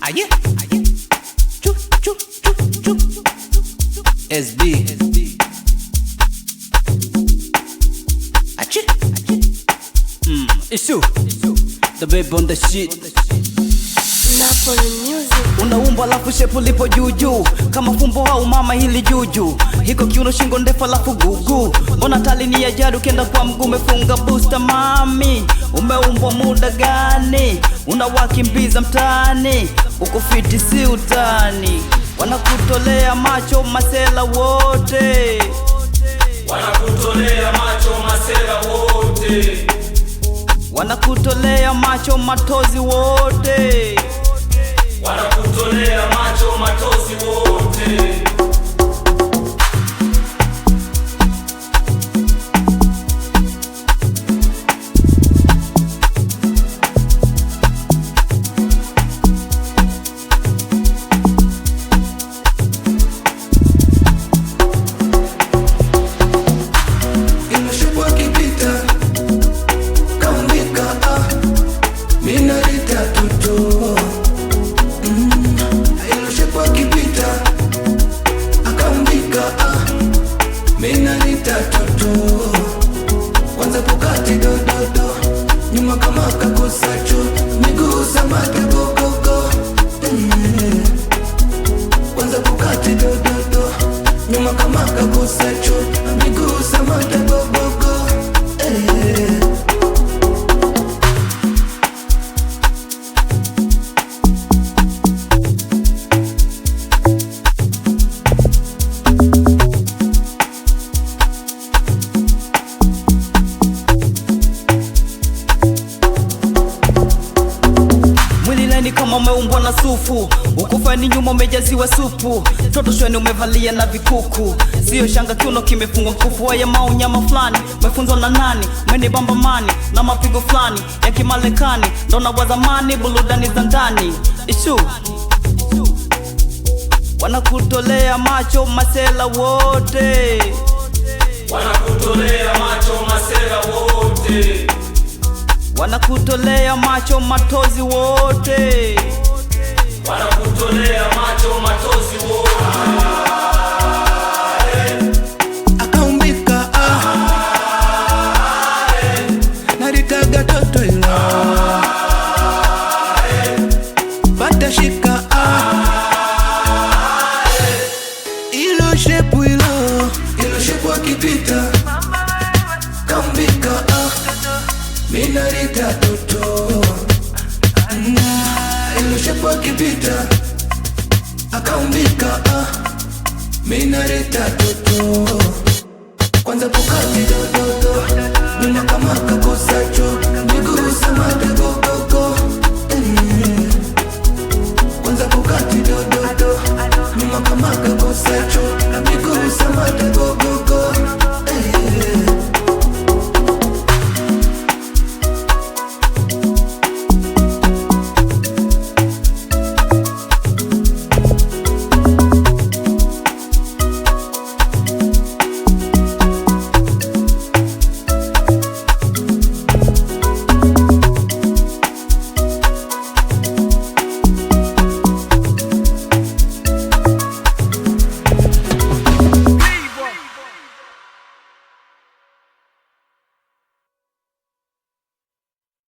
Aye. Chu chu chu chu. SB. Achi. Issue. The babe on the shit. Unaumba lafu shepu lipo juju kama fumbo au mama hili juju. Hiko kiuno shingo ndefu lafu gugu. Mbona tali ni ya jadu kenda kwa mguu umefunga booster mami. Umeumbwa muda gani? Unawakimbiza mtani. Uko fiti si utani. Wanakutolea macho masela wote. Wanakutolea macho masela wote. Wanakutolea macho matozi wote. Wanakutolea macho matozi wote. Kwanza Bugatti do do do, nyuma kama kakosacho, miguu samaki go go go. Kwanza Bugatti do do do, nyuma kama kakosacho, miguu samaki go go go. Kama umeumbwa na sufu, ukufani nyuma umejaziwa supu. Toto shweni umevalia na vikuku. Sio shanga kiuno kimefungwa mkufu. Waya maunyama flani, mefunzwa na nani? Mweni bamba mani, na mapigo flani ya kimalekani. Ndona wa zamani, buludani za ndani. Issue. Wanakutolea macho masela wote. Wanakutolea macho masela wote. Wanakutolea macho matozi wote. Wanakutolea macho matozi wote. Akaumbika naritaga toto ilo bata shika ilo shepu ilo shepu akipita kaumbika minarita toto ilo shepu akipita akaumbika minarita toto. Kwanza Bugatti do do do, nyuma kama kakosacho,